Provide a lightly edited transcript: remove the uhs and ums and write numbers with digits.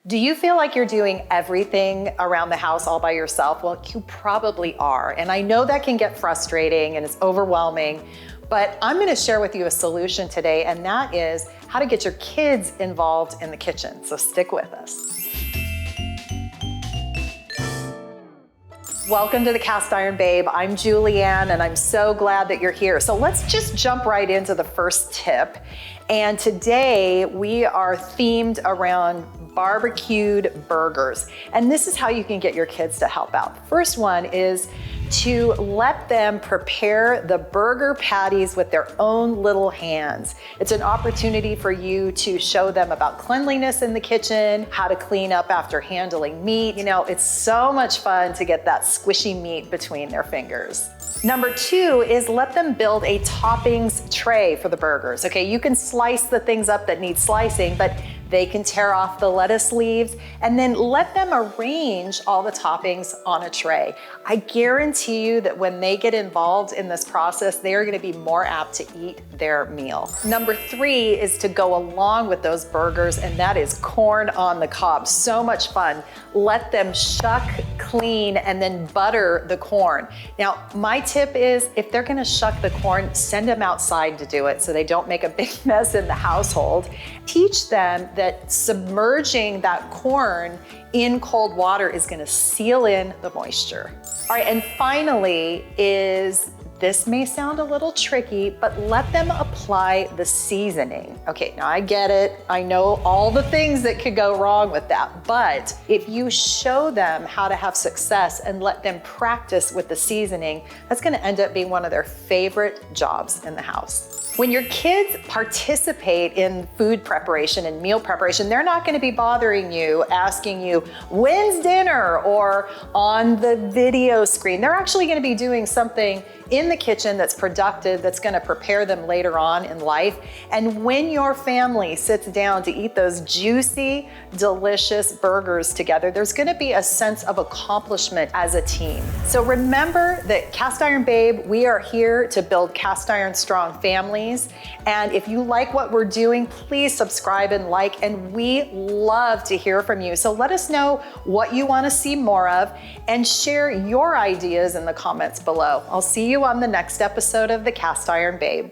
Do you feel like you're doing everything around the house all by yourself? Well, you probably are. And I know that can get frustrating and it's overwhelming, but I'm gonna share with you a solution today, and that is how to get your kids involved in the kitchen. So stick with us. Welcome to the Cast Iron Babe. I'm Julianne, and I'm so glad that you're here. So let's just jump right into the first tip. And today we are themed around barbecued burgers. And this is how you can get your kids to help out. First one is to let them prepare the burger patties with their own little hands. It's an opportunity for you to show them about cleanliness in the kitchen, how to clean up after handling meat. You know, it's so much fun to get that squishy meat between their fingers. Number two is let them build a toppings tray for the burgers. Okay, you can slice the things up that need slicing, but they can tear off the lettuce leaves and then let them arrange all the toppings on a tray. I guarantee you that when they get involved in this process, they are gonna be more apt to eat their meal. Number three is to go along with those burgers, and that is corn on the cob. So much fun. Let them shuck, clean, and then butter the corn. Now, my tip is if they're gonna shuck the corn, send them outside to do it so they don't make a big mess in the household. Teach them that submerging that corn in cold water is gonna seal in the moisture. All right, and finally this may sound a little tricky, but let them apply the seasoning. Okay, now I get it. I know all the things that could go wrong with that, but if you show them how to have success and let them practice with the seasoning, that's gonna end up being one of their favorite jobs in the house. When your kids participate in food preparation and meal preparation, they're not gonna be bothering you, asking you, when's dinner, or on the video screen. They're actually gonna be doing something in the kitchen that's productive, that's gonna prepare them later on in life. And when your family sits down to eat those juicy, delicious burgers together, there's gonna be a sense of accomplishment as a team. So remember that Cast Iron Babe, we are here to build cast iron strong families. And if you like what we're doing, please subscribe and like, and we love to hear from you. So let us know what you wanna see more of and share your ideas in the comments below. I'll see you on the next episode of the Cast Iron Babe.